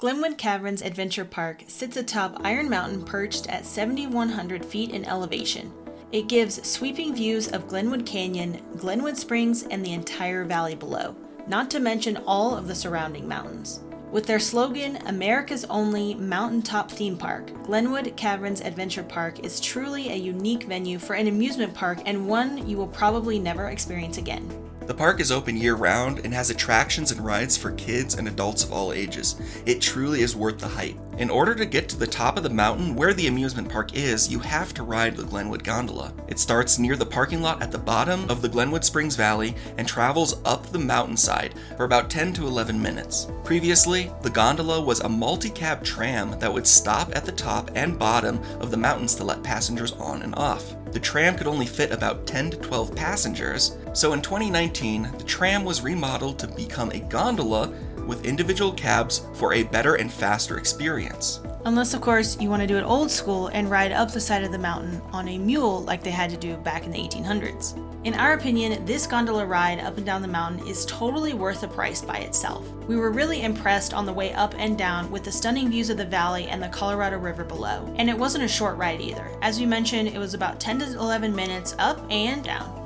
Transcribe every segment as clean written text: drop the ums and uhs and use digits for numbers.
Glenwood Caverns Adventure Park sits atop Iron Mountain perched at 7,100 feet in elevation. It gives sweeping views of Glenwood Canyon, Glenwood Springs, and the entire valley below, not to mention all of the surrounding mountains. With their slogan, America's only mountaintop theme park, Glenwood Caverns Adventure Park is truly a unique venue for an amusement park and one you will probably never experience again. The park is open year-round and has attractions and rides for kids and adults of all ages. It truly is worth the hype. In order to get to the top of the mountain where the amusement park is, you have to ride the Glenwood Gondola. It starts near the parking lot at the bottom of the Glenwood Springs Valley and travels up the mountainside for about 10 to 11 minutes. Previously, the gondola was a multi-cab tram that would stop at the top and bottom of the mountains to let passengers on and off. The tram could only fit about 10 to 12 passengers, so in 2019, the tram was remodeled to become a gondola with individual cabs for a better and faster experience. Unless, of course, you want to do it old school and ride up the side of the mountain on a mule like they had to do back in the 1800s. In our opinion, this gondola ride up and down the mountain is totally worth the price by itself. We were really impressed on the way up and down with the stunning views of the valley and the Colorado River below. And it wasn't a short ride either. As we mentioned, it was about 10 to 11 minutes up and down.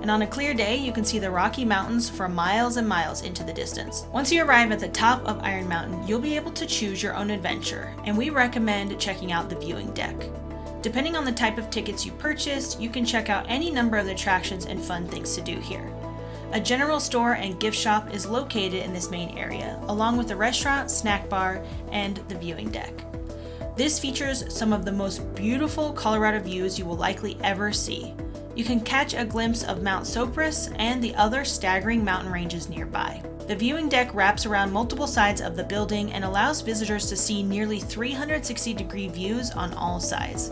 And on a clear day, you can see the Rocky Mountains for miles and miles into the distance. Once you arrive at the top of Iron Mountain, you'll be able to choose your own adventure, and we recommend checking out the viewing deck. Depending on the type of tickets you purchased, you can check out any number of the attractions and fun things to do here. A general store and gift shop is located in this main area, along with a restaurant, snack bar, and the viewing deck. This features some of the most beautiful Colorado views you will likely ever see. You can catch a glimpse of Mount Sopris and the other staggering mountain ranges nearby. The viewing deck wraps around multiple sides of the building and allows visitors to see nearly 360-degree views on all sides.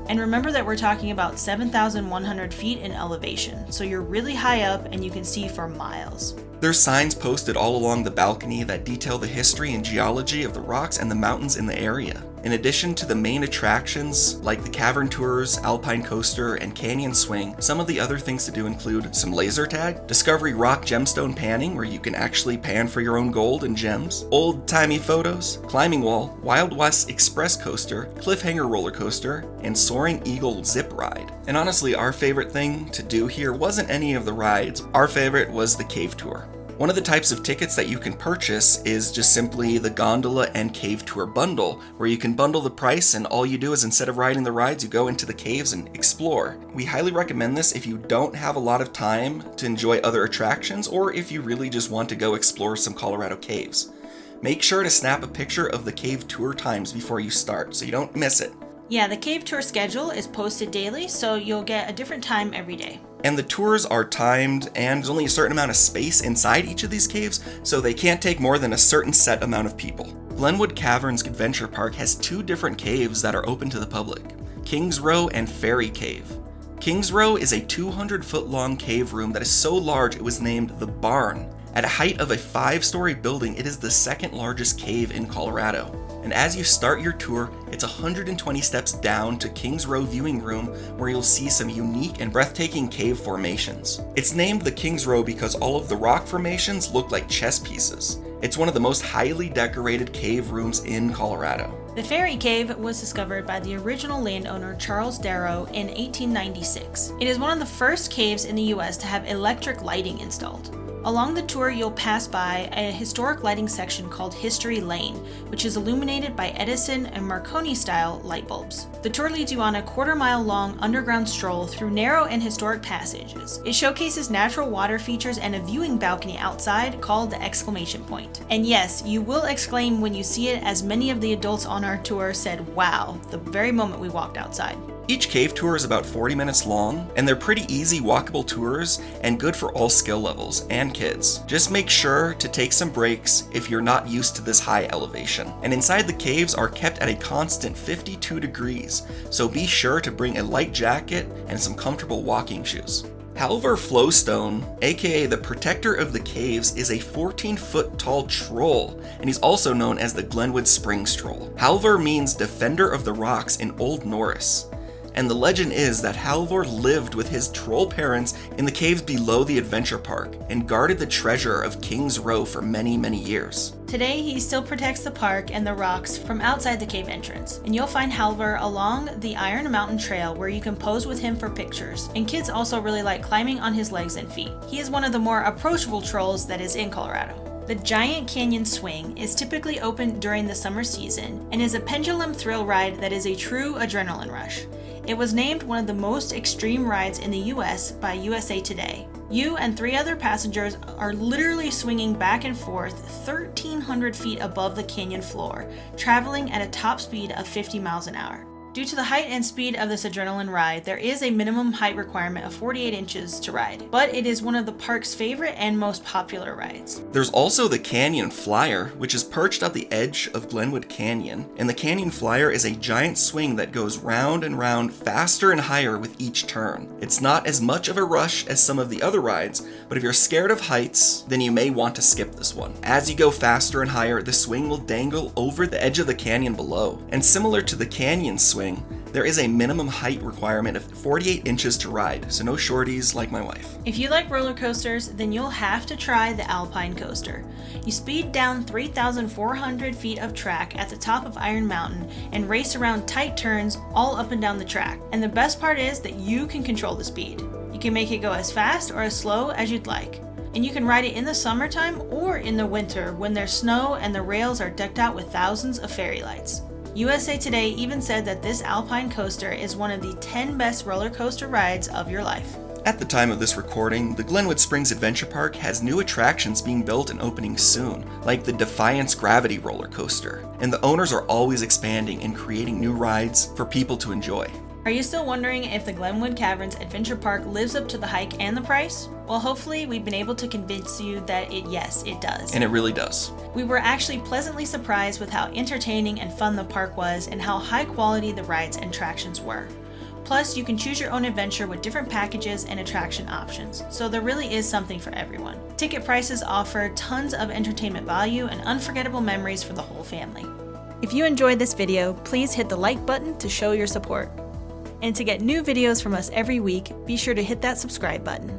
And remember that we're talking about 7,100 feet in elevation, so you're really high up and you can see for miles. There's signs posted all along the balcony that detail the history and geology of the rocks and the mountains in the area. In addition to the main attractions like the cavern tours, Alpine Coaster, and Canyon Swing, some of the other things to do include some laser tag, Discovery Rock Gemstone panning where you can actually pan for your own gold and gems, old Tyme Photos, climbing wall, Wild West Express Coaster, Cliffhanger roller coaster, and Soaring Eagle zip ride. And honestly, our favorite thing to do here wasn't any of the rides. Our favorite was the cave tour. One of the types of tickets that you can purchase is just simply the gondola and cave tour bundle, where you can bundle the price and all you do is instead of riding the rides, you go into the caves and explore. We highly recommend this if you don't have a lot of time to enjoy other attractions or if you really just want to go explore some Colorado caves. Make sure to snap a picture of the cave tour times before you start so you don't miss it. Yeah, the cave tour schedule is posted daily, so you'll get a different time every day. And the tours are timed, and there's only a certain amount of space inside each of these caves, so they can't take more than a certain set amount of people. Glenwood Caverns Adventure Park has two different caves that are open to the public, Kings Row and Fairy Cave. Kings Row is a 200-foot-long cave room that is so large it was named the Barn. At a height of a 5-story building, it is the second largest cave in Colorado. And as you start your tour, it's 120 steps down to Kings Row Viewing Room where you'll see some unique and breathtaking cave formations. It's named the Kings Row because all of the rock formations look like chess pieces. It's one of the most highly decorated cave rooms in Colorado. The Fairy Cave was discovered by the original landowner Charles Darrow in 1896. It is one of the first caves in the US to have electric lighting installed. Along the tour, you'll pass by a historic lighting section called History Lane, which is illuminated by Edison and Marconi-style light bulbs. The tour leads you on a quarter-mile-long underground stroll through narrow and historic passages. It showcases natural water features and a viewing balcony outside called the Exclamation Point. And yes, you will exclaim when you see it, as many of the adults on our tour said, "Wow," the very moment we walked outside. Each cave tour is about 40 minutes long, and they're pretty easy walkable tours and good for all skill levels and kids. Just make sure to take some breaks if you're not used to this high elevation. And inside the caves are kept at a constant 52 degrees, so be sure to bring a light jacket and some comfortable walking shoes. Halvor Flowstone, aka the Protector of the Caves, is a 14-foot tall troll, and he's also known as the Glenwood Springs Troll. Halvor means Defender of the Rocks in Old Norse. and the legend is that Halvor lived with his troll parents in the caves below the adventure park and guarded the treasure of King's Row for many, many years. Today, he still protects the park and the rocks from outside the cave entrance, and you'll find Halvor along the Iron Mountain Trail where you can pose with him for pictures, and kids also really like climbing on his legs and feet. He is one of the more approachable trolls that is in Colorado. The Giant Canyon Swing is typically open during the summer season and is a pendulum thrill ride that is a true adrenaline rush. It was named one of the most extreme rides in the US by USA Today. You and 3 other passengers are literally swinging back and forth 1,300 feet above the canyon floor, traveling at a top speed of 50 miles an hour. Due to the height and speed of this adrenaline ride, there is a minimum height requirement of 48 inches to ride, but it is one of the park's favorite and most popular rides. There's also the Canyon Flyer, which is perched at the edge of Glenwood Canyon, and the Canyon Flyer is a giant swing that goes round and round faster and higher with each turn. It's not as much of a rush as some of the other rides, but if you're scared of heights, then you may want to skip this one. As you go faster and higher, the swing will dangle over the edge of the canyon below, and similar to the Canyon Swing, there is a minimum height requirement of 48 inches to ride, so no shorties like my wife. If you like roller coasters, then you'll have to try the Alpine Coaster. You speed down 3,400 feet of track at the top of Iron Mountain and race around tight turns all up and down the track. And the best part is that you can control the speed. You can make it go as fast or as slow as you'd like. And you can ride it in the summertime or in the winter when there's snow and the rails are decked out with thousands of fairy lights. USA Today even said that this Alpine Coaster is one of the 10 best roller coaster rides of your life. At the time of this recording, the Glenwood Springs Adventure Park has new attractions being built and opening soon, like the Defiance Gravity roller coaster, and the owners are always expanding and creating new rides for people to enjoy. Are you still wondering if the Glenwood Caverns Adventure Park lives up to the hype and the price? Well, hopefully we've been able to convince you that yes, it does. And it really does. We were actually pleasantly surprised with how entertaining and fun the park was and how high quality the rides and attractions were. Plus, you can choose your own adventure with different packages and attraction options, so there really is something for everyone. Ticket prices offer tons of entertainment value and unforgettable memories for the whole family. If you enjoyed this video, please hit the like button to show your support. And to get new videos from us every week, be sure to hit that subscribe button.